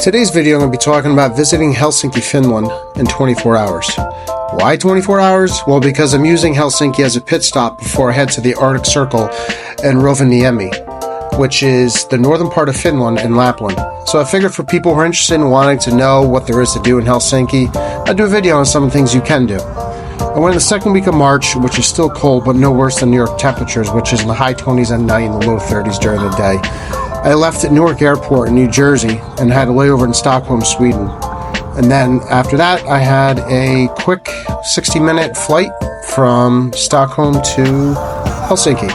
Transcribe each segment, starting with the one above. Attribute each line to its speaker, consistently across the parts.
Speaker 1: Today's video, I'm going to be talking about visiting Helsinki, Finland in 24 hours. Why 24 hours? Well, because I'm using Helsinki as a pit stop before I head to the Arctic Circle and Rovaniemi, which is the northern part of Finland and Lapland. So I figured for people who are interested in wanting to know what there is to do in Helsinki, I'd do a video on some of the things you can do. I went in the second week of March, which is still cold, but no worse than New York temperatures, which is in the high 20s at night and the low 30s during the day. I left at Newark Airport in New Jersey and had a layover in Stockholm, Sweden. And then after that, I had a quick 60-minute flight from Stockholm to Helsinki.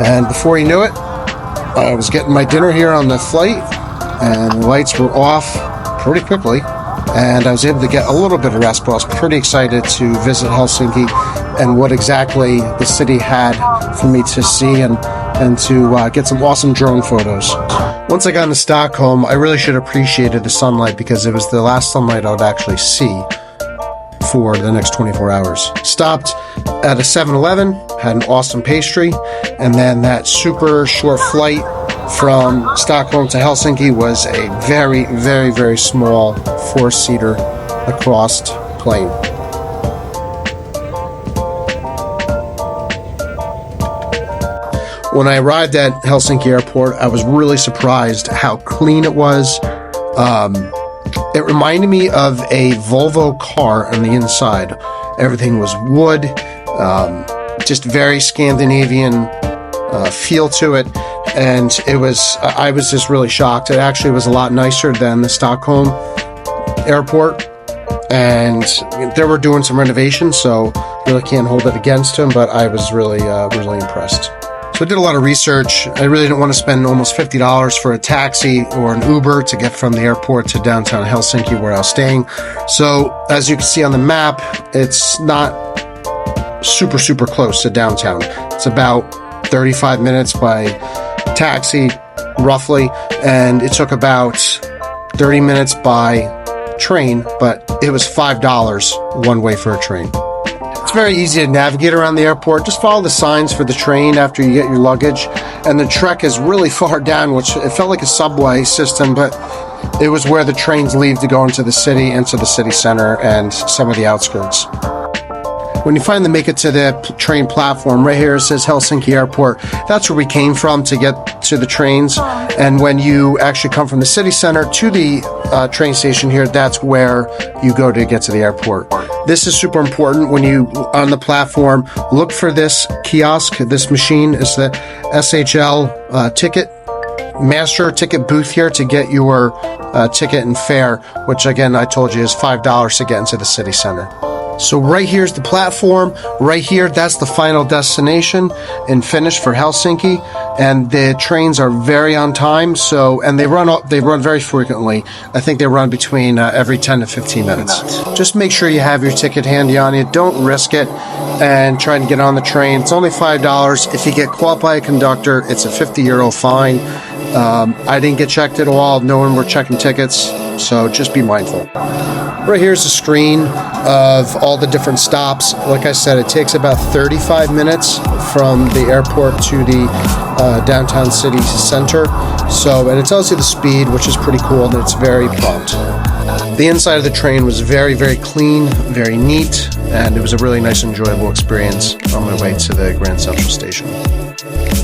Speaker 1: And before you knew it, I was getting my dinner here on the flight, and the lights were off pretty quickly. And I was able to get a little bit of rest, but I was pretty excited to visit Helsinki and what exactly the city had for me to see and to get some awesome drone photos. Once I got into Stockholm, I really should have appreciated the sunlight because it was the last sunlight I would actually see for the next 24 hours. Stopped at a 7-Eleven, had an awesome pastry, and then that super short flight from Stockholm to Helsinki was a very, very, very small 4-seater across plane. When I arrived at Helsinki Airport, I was really surprised how clean it was. It reminded me of a Volvo car on the inside. Everything was wood, just very Scandinavian feel to it. And I was just really shocked. It actually was a lot nicer than the Stockholm airport. And they were doing some renovations, so really can't hold it against them, but I was really impressed. So I did a lot of research. I really didn't want to spend almost $50 for a taxi or an Uber to get from the airport to downtown Helsinki where I was staying. So as you can see on the map, it's not super close to downtown. It's about 35 minutes by taxi, roughly, and it took about 30 minutes by train, but it was $5 one way for a train. It's very easy to navigate around the airport. Just follow the signs for the train after you get your luggage. And the trek is really far down, which it felt like a subway system, but it was where the trains leave to go into the city center, and some of the outskirts. When you finally make it to the train platform, right here it says Helsinki Airport. That's where we came from to get to the trains. And when you actually come from the city center to the train station here, that's where you go to get to the airport. This is super important. When you on the platform, look for this kiosk. This machine is the SHL ticket master ticket booth here to get your ticket and fare, which again I told you is $5 to get into the city center. So right here's the platform. Right here, that's the final destination in Finnish for Helsinki, and the trains are very on time. And they run very frequently. I think they run between every 10 to 15 minutes. Just make sure you have your ticket handy on you. Don't risk it and try to get on the train. It's only $5. If you get caught by a conductor, it's a €50 fine. I didn't get checked at all. No one were checking tickets, so just be mindful. Right here's a screen of all the different stops. Like I said, it takes about 35 minutes from the airport to the downtown city center. And it tells you the speed, which is pretty cool, and it's very prompt. The inside of the train was very, very clean, very neat, and it was a really nice, enjoyable experience on my way to the Grand Central Station.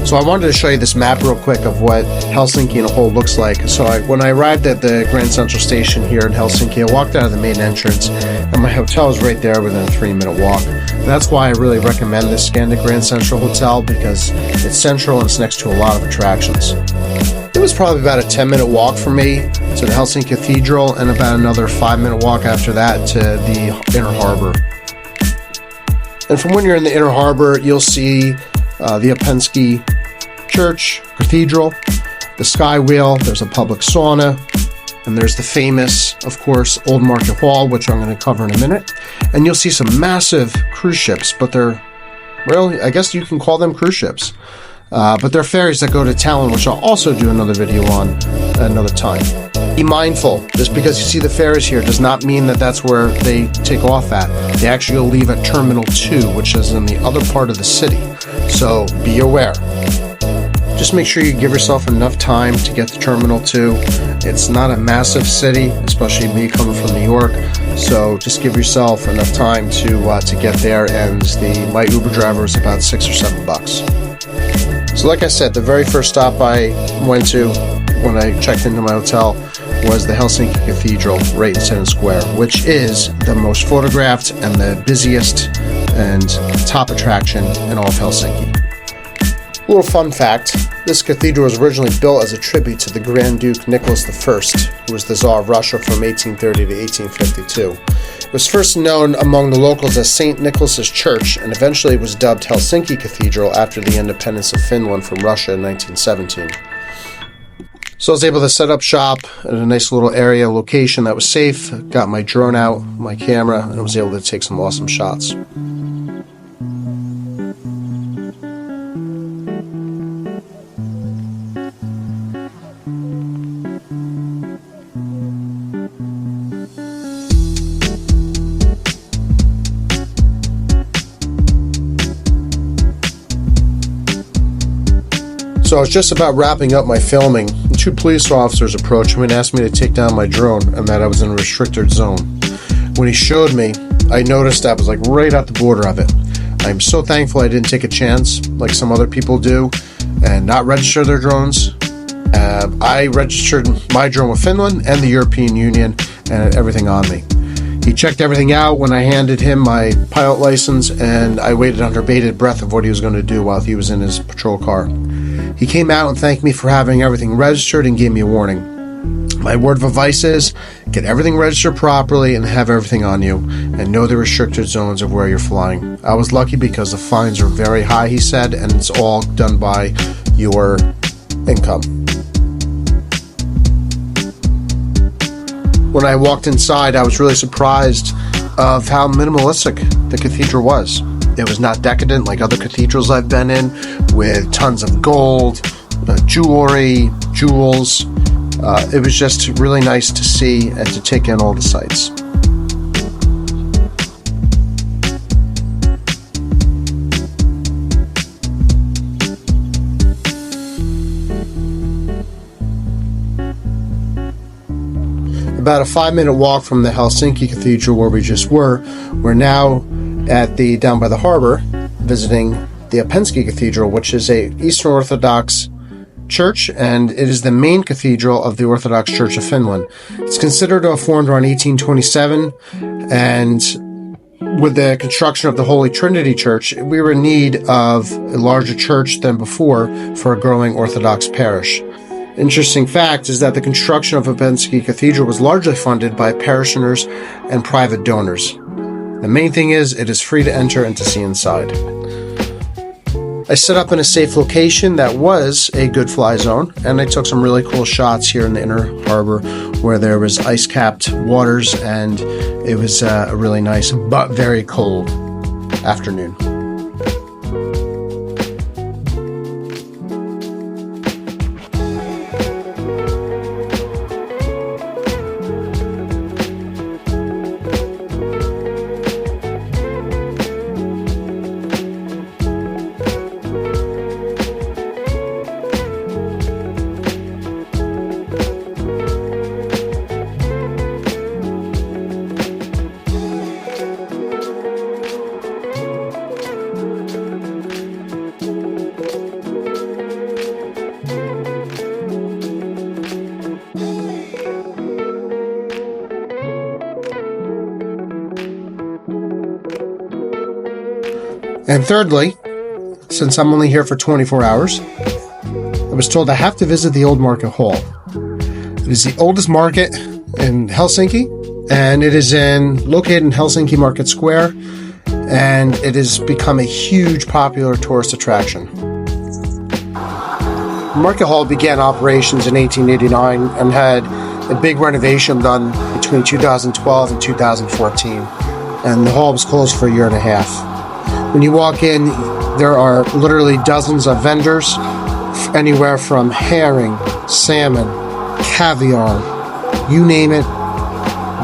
Speaker 1: So I wanted to show you this map real quick of what Helsinki in a whole looks like. So when I arrived at the Grand Central Station here in Helsinki, I walked out of the main entrance, and my hotel is right there within a 3-minute walk. And that's why I really recommend this Scandic Grand Central Hotel, because it's central and it's next to a lot of attractions. It was probably about a 10-minute walk for me to the Helsinki Cathedral, and about another 5-minute walk after that to the inner harbor. And from when you're in the inner harbor, you'll see the Embarking Church, Cathedral, the Sky Wheel, there's a public sauna, and there's the famous, of course, Old Market Hall, which I'm going to cover in a minute. And you'll see some massive cruise ships, but I guess you can call them cruise ships. But they're ferries that go to Tallinn, which I'll also do another video on another time. Be mindful, just because you see the ferries here does not mean that that's where they take off at. They actually will leave at Terminal 2, which is in the other part of the city. So be aware. Just make sure you give yourself enough time to get to Terminal 2 It's not a massive city, especially me coming from New York. So just give yourself enough time to get there, and my Uber driver was about $6 or $7. So like I said, the very first stop I went to when I checked into my hotel was the Helsinki Cathedral right in Center Square, which is the most photographed and the busiest and top attraction in all of Helsinki. A little fun fact, this cathedral was originally built as a tribute to the Grand Duke Nicholas I, who was the Tsar of Russia from 1830 to 1852. It was first known among the locals as St. Nicholas's Church, and eventually was dubbed Helsinki Cathedral after the independence of Finland from Russia in 1917. So I was able to set up shop at a nice little area location that was safe, got my drone out, my camera, and I was able to take some awesome shots. So I was just about wrapping up my filming. Two police officers approached me and asked me to take down my drone and that I was in a restricted zone. When he showed me, I noticed I was like right at the border of it. I'm so thankful I didn't take a chance like some other people do and not register their drones. I registered my drone with Finland and the European Union and had everything on me. He checked everything out when I handed him my pilot license, and I waited under bated breath of what he was going to do while he was in his patrol car. He came out and thanked me for having everything registered and gave me a warning. My word of advice is, get everything registered properly and have everything on you, and know the restricted zones of where you're flying. I was lucky because the fines are very high, he said, and it's all done by your income. When I walked inside, I was really surprised of how minimalistic the cathedral was. It was not decadent like other cathedrals I've been in, with tons of gold, jewelry, jewels. It was just really nice to see and to take in all the sights. About a 5-minute walk from the Helsinki Cathedral where we just were, we're now at down by the harbor visiting the Embarking Cathedral, which is a Eastern Orthodox church, and it is the main cathedral of the Orthodox Church of Finland. It's considered to have formed around 1827, and with the construction of the Holy Trinity Church, we were in need of a larger church than before for a growing Orthodox parish. Interesting fact is that the construction of Embarking Cathedral was largely funded by parishioners and private donors. The main thing is, it is free to enter and to see inside. I set up in a safe location that was a good fly zone, and I took some really cool shots here in the inner harbor where there was ice-capped waters, and it was a really nice but very cold afternoon. And thirdly, since I'm only here for 24 hours, I was told I have to visit the Old Market Hall. It is the oldest market in Helsinki, and it is located in Helsinki Market Square, and it has become a huge popular tourist attraction. Market Hall began operations in 1889 and had a big renovation done between 2012 and 2014, and the hall was closed for a year and a half. When you walk in, there are literally dozens of vendors, anywhere from herring, salmon, caviar, you name it,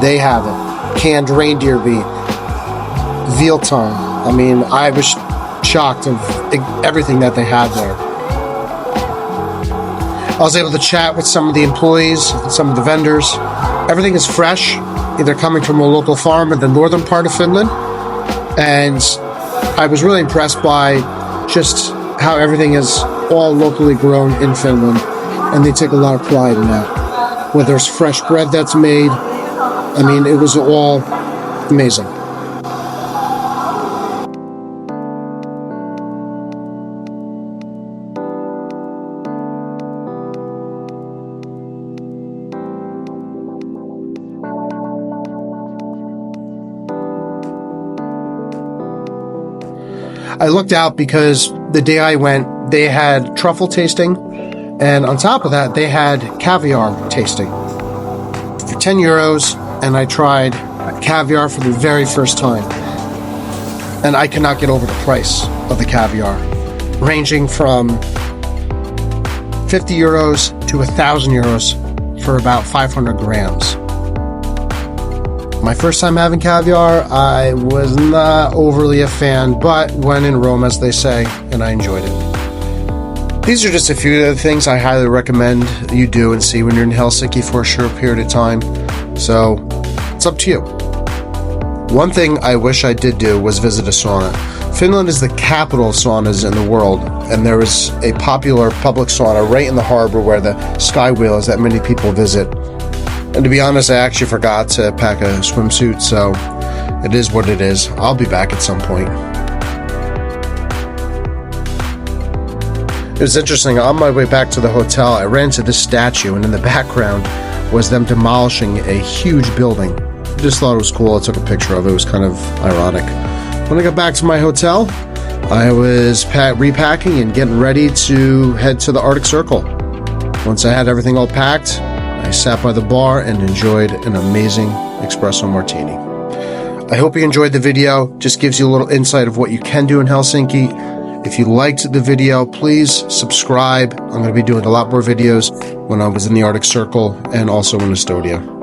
Speaker 1: they have it. Canned reindeer meat, veal tongue. I mean, I was shocked of everything that they had there. I was able to chat with some of the employees, some of the vendors. Everything is fresh, either coming from a local farm in the northern part of Finland. And I was really impressed by just how everything is all locally grown in Finland. And they take a lot of pride in that. Whether it's fresh bread that's made, I mean, it was all amazing. I looked out because the day I went, they had truffle tasting, and on top of that, they had caviar tasting for 10 euros, and I tried caviar for the very first time. And I could not get over the price of the caviar, ranging from 50 euros to 1,000 euros for about 500 grams. My first time having caviar, I was not overly a fan, but when in Rome, as they say, and I enjoyed it. These are just a few of the things I highly recommend you do and see when you're in Helsinki for a short period of time. So, it's up to you. One thing I wish I did do was visit a sauna. Finland is the capital of saunas in the world, and there is a popular public sauna right in the harbor where the sky wheel is that many people visit. And to be honest, I actually forgot to pack a swimsuit, so it is what it is. I'll be back at some point. It was interesting. On my way back to the hotel, I ran into this statue, and in the background was them demolishing a huge building. I just thought it was cool. I took a picture of it. It was kind of ironic. When I got back to my hotel, I was repacking and getting ready to head to the Arctic Circle. Once I had everything all packed, I sat by the bar and enjoyed an amazing espresso martini. I hope you enjoyed the video. Just gives you a little insight of what you can do in Helsinki. If you liked the video, please subscribe. I'm going to be doing a lot more videos when I was in the Arctic Circle and also in Estonia.